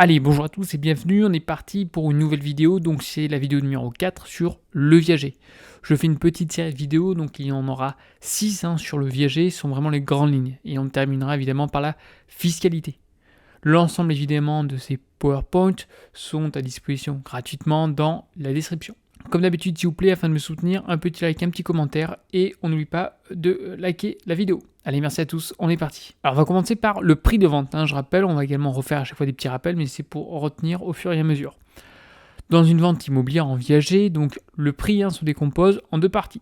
Allez, bonjour à tous et bienvenue, on est parti pour une nouvelle vidéo, donc c'est la vidéo numéro 4 sur le viager. Je fais une petite série de vidéos, donc il y en aura 6 sur le viager, ce sont vraiment les grandes lignes, et on terminera évidemment par la fiscalité. L'ensemble évidemment de ces PowerPoint sont à disposition gratuitement dans la description. Comme d'habitude, s'il vous plaît, afin de me soutenir, un petit like, un petit commentaire, et on n'oublie pas de liker la vidéo. Allez, merci à tous, on est parti. Alors, on va commencer par le prix de vente. Je rappelle, on va également refaire à chaque fois des petits rappels, mais c'est pour retenir au fur et à mesure. Dans une vente immobilière en viager, donc le prix se décompose en deux parties.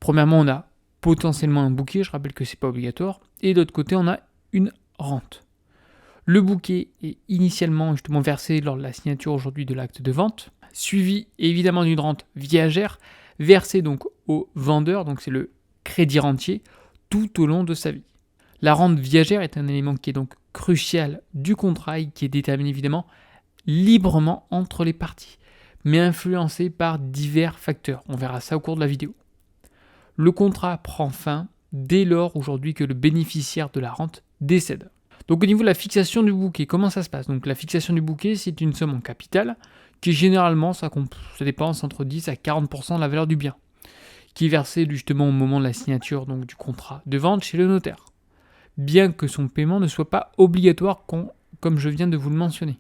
Premièrement, on a potentiellement un bouquet, je rappelle que c'est pas obligatoire, et d'autre côté, on a une rente. Le bouquet est initialement justement versé lors de la signature aujourd'hui de l'acte de vente, suivi évidemment d'une rente viagère versée donc au vendeur, donc c'est le crédit rentier, tout au long de sa vie. La rente viagère est un élément qui est donc crucial du contrat et qui est déterminé évidemment librement entre les parties, mais influencé par divers facteurs. On verra ça au cours de la vidéo. Le contrat prend fin dès lors aujourd'hui que le bénéficiaire de la rente décède. Donc au niveau de la fixation du bouquet, comment ça se passe? Donc la fixation du bouquet, c'est une somme en capital qui généralement, ça dépense entre 10 à 40% de la valeur du bien, qui est versée justement au moment de la signature donc, du contrat de vente chez le notaire, bien que son paiement ne soit pas obligatoire comme je viens de vous le mentionner.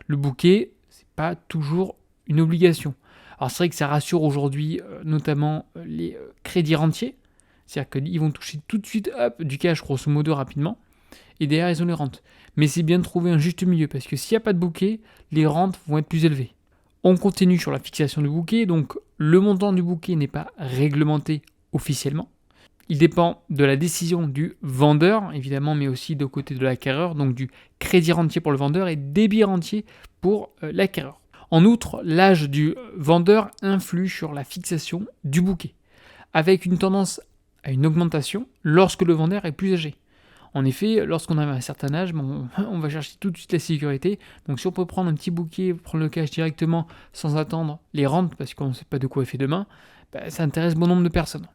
Le bouquet, c'est pas toujours une obligation. Alors c'est vrai que ça rassure aujourd'hui notamment les crédits rentiers, c'est-à-dire qu'ils vont toucher tout de suite du cash grosso modo rapidement, et derrière ils ont les rentes. Mais c'est bien de trouver un juste milieu, parce que s'il n'y a pas de bouquet, les rentes vont être plus élevées. On continue sur la fixation du bouquet, donc le montant du bouquet n'est pas réglementé officiellement. Il dépend de la décision du vendeur, évidemment, mais aussi de côté de l'acquéreur, donc du crédit rentier pour le vendeur et débit rentier pour l'acquéreur. En outre, l'âge du vendeur influe sur la fixation du bouquet, avec une tendance à une augmentation lorsque le vendeur est plus âgé. En effet, lorsqu'on a un certain âge, on va chercher tout de suite la sécurité. Donc si on peut prendre un petit bouquet, prendre le cash directement sans attendre les rentes, parce qu'on ne sait pas de quoi est fait demain, ça intéresse bon nombre de personnes.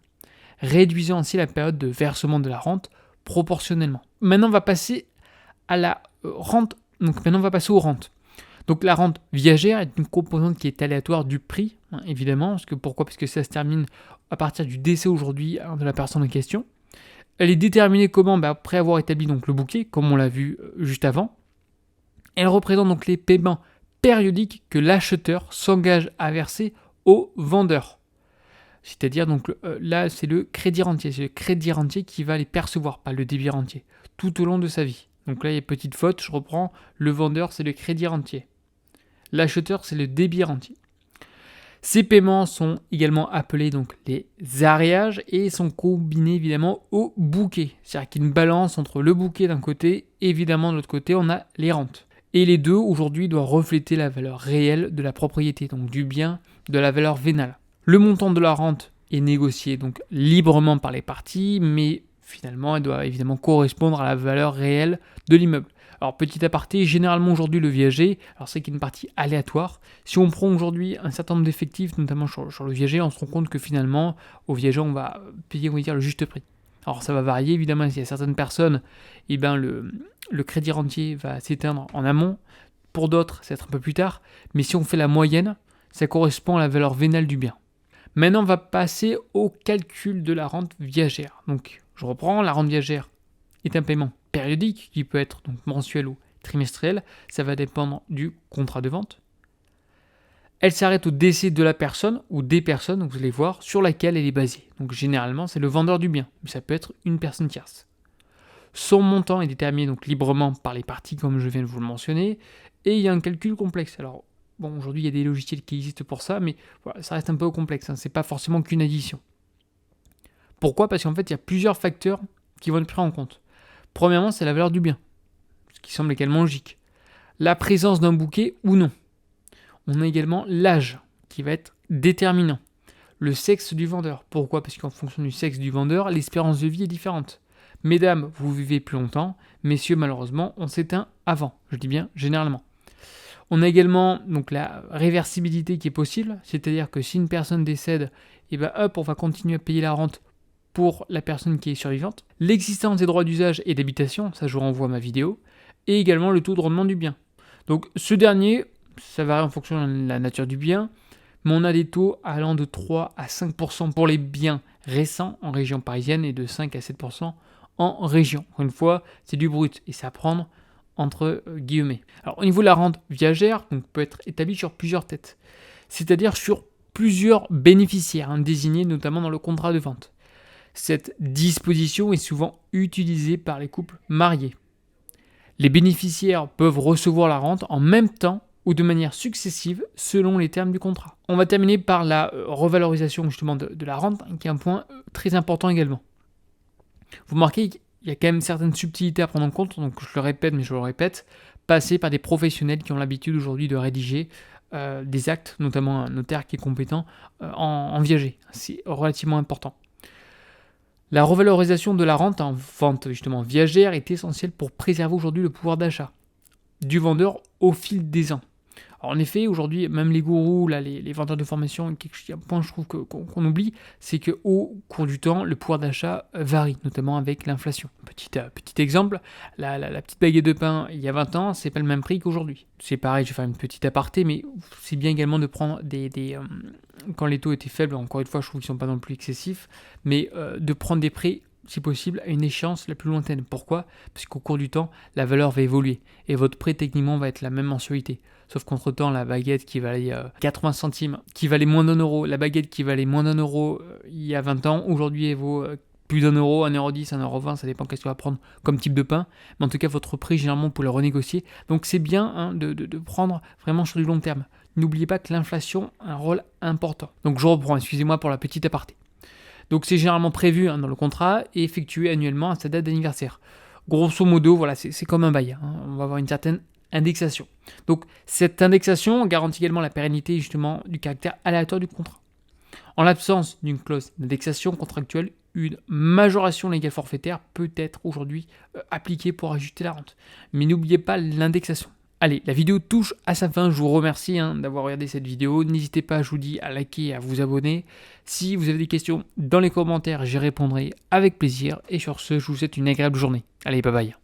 Réduisant ainsi la période de versement de la rente proportionnellement. Maintenant, on va passer à la rente. Donc maintenant, on va passer aux rentes. Donc la rente viagère est une composante qui est aléatoire du prix, évidemment. Pourquoi ? Parce que ça se termine à partir du décès aujourd'hui de la personne en question. Elle est déterminée comment ? Après avoir établi donc le bouquet, comme on l'a vu juste avant. Elle représente donc les paiements périodiques que l'acheteur s'engage à verser au vendeur. C'est-à-dire, donc là, c'est le crédit rentier. C'est le crédit rentier qui va les percevoir, pas le débit rentier, tout au long de sa vie. Donc là, il y a une petite faute, je reprends. Le vendeur, c'est le crédit rentier. L'acheteur, c'est le débit rentier. Ces paiements sont également appelés donc les arriages et sont combinés évidemment au bouquet. C'est-à-dire qu'il y a une balance entre le bouquet d'un côté et évidemment de l'autre côté, on a les rentes. Et les deux, aujourd'hui, doivent refléter la valeur réelle de la propriété, donc du bien, de la valeur vénale. Le montant de la rente est négocié donc librement par les parties, mais finalement, elle doit évidemment correspondre à la valeur réelle de l'immeuble. Alors, petit aparté, généralement aujourd'hui le viager, alors c'est qu'il y a une partie aléatoire. Si on prend aujourd'hui un certain nombre d'effectifs, notamment sur le viager, on se rend compte que finalement, au viager, on va payer, le juste prix. Alors, ça va varier évidemment, s'il y a certaines personnes, le crédit rentier va s'éteindre en amont. Pour d'autres, ça va être un peu plus tard. Mais si on fait la moyenne, ça correspond à la valeur vénale du bien. Maintenant, on va passer au calcul de la rente viagère. Donc, je reprends, la rente viagère est un paiement périodique qui peut être donc mensuel ou trimestriel. Ça va dépendre du contrat de vente. Elle s'arrête au décès de la personne ou des personnes, donc vous allez voir, sur laquelle elle est basée. Donc généralement, c'est le vendeur du bien, mais ça peut être une personne tierce. Son montant est déterminé donc librement par les parties, comme je viens de vous le mentionner, et il y a un calcul complexe. Alors, aujourd'hui, il y a des logiciels qui existent pour ça, mais voilà, ça reste un peu complexe. C'est pas forcément qu'une addition. Pourquoi ? Parce qu'en fait, il y a plusieurs facteurs qui vont être pris en compte. Premièrement, c'est la valeur du bien, ce qui semble également logique. La présence d'un bouquet ou non. On a également l'âge, qui va être déterminant. Le sexe du vendeur. Pourquoi ? Parce qu'en fonction du sexe du vendeur, l'espérance de vie est différente. Mesdames, vous vivez plus longtemps. Messieurs, malheureusement, on s'éteint avant. Je dis bien généralement. On a également donc la réversibilité qui est possible, c'est-à-dire que si une personne décède, on va continuer à payer la rente pour la personne qui est survivante. L'existence des droits d'usage et d'habitation, ça je vous renvoie à ma vidéo, et également le taux de rendement du bien. Donc ce dernier, ça varie en fonction de la nature du bien, mais on a des taux allant de 3 à 5% pour les biens récents en région parisienne et de 5 à 7% en région. Encore une fois, c'est du brut et c'est à prendre entre guillemets. Alors au niveau de la rente viagère, donc peut être établie sur plusieurs têtes, c'est-à-dire sur plusieurs bénéficiaires désignés notamment dans le contrat de vente. Cette disposition est souvent utilisée par les couples mariés. Les bénéficiaires peuvent recevoir la rente en même temps ou de manière successive selon les termes du contrat. On va terminer par la revalorisation justement de la rente, qui est un point très important également. Vous remarquez qu'il y a quand même certaines subtilités à prendre en compte, donc je le répète, mais je le répète, passer par des professionnels qui ont l'habitude aujourd'hui de rédiger des actes, notamment un notaire qui est compétent en viager. C'est relativement important. La revalorisation de la rente en vente justement viagère est essentielle pour préserver aujourd'hui le pouvoir d'achat du vendeur au fil des ans. Alors en effet, aujourd'hui, même les gourous, là, les vendeurs de formation, un point je trouve qu'on oublie, c'est qu'au cours du temps, le pouvoir d'achat varie, notamment avec l'inflation. Petit exemple, la petite baguette de pain il y a 20 ans, c'est pas le même prix qu'aujourd'hui. C'est pareil, je vais faire une petite aparté, mais c'est bien également de prendre quand les taux étaient faibles, encore une fois, je trouve qu'ils ne sont pas non plus excessifs, mais de prendre des prix si possible, à une échéance la plus lointaine. Pourquoi ? Parce qu'au cours du temps, la valeur va évoluer et votre prêt techniquement va être la même mensualité. Sauf qu'entre-temps, la baguette qui valait 80 centimes, qui valait moins d'1 euro, la baguette qui valait moins d'1 euro il y a 20 ans, aujourd'hui elle vaut plus d'1 euro, 1,10 €, 1,20 €, ça dépend qu'est-ce que tu vas prendre comme type de pain. Mais en tout cas, votre prix, généralement, pour le renégocier. Donc c'est bien de prendre vraiment sur du long terme. N'oubliez pas que l'inflation a un rôle important. Donc je reprends, excusez-moi pour la petite aparté. Donc c'est généralement prévu dans le contrat et effectué annuellement à sa date d'anniversaire. Grosso modo, voilà, c'est comme un bail. On va avoir une certaine indexation. Donc cette indexation garantit également la pérennité justement du caractère aléatoire du contrat. En l'absence d'une clause d'indexation contractuelle, une majoration légale forfaitaire peut être aujourd'hui appliquée pour ajuster la rente. Mais n'oubliez pas l'indexation. Allez, la vidéo touche à sa fin. Je vous remercie d'avoir regardé cette vidéo. N'hésitez pas, je vous dis, à liker et à vous abonner. Si vous avez des questions dans les commentaires, j'y répondrai avec plaisir. Et sur ce, je vous souhaite une agréable journée. Allez, bye bye.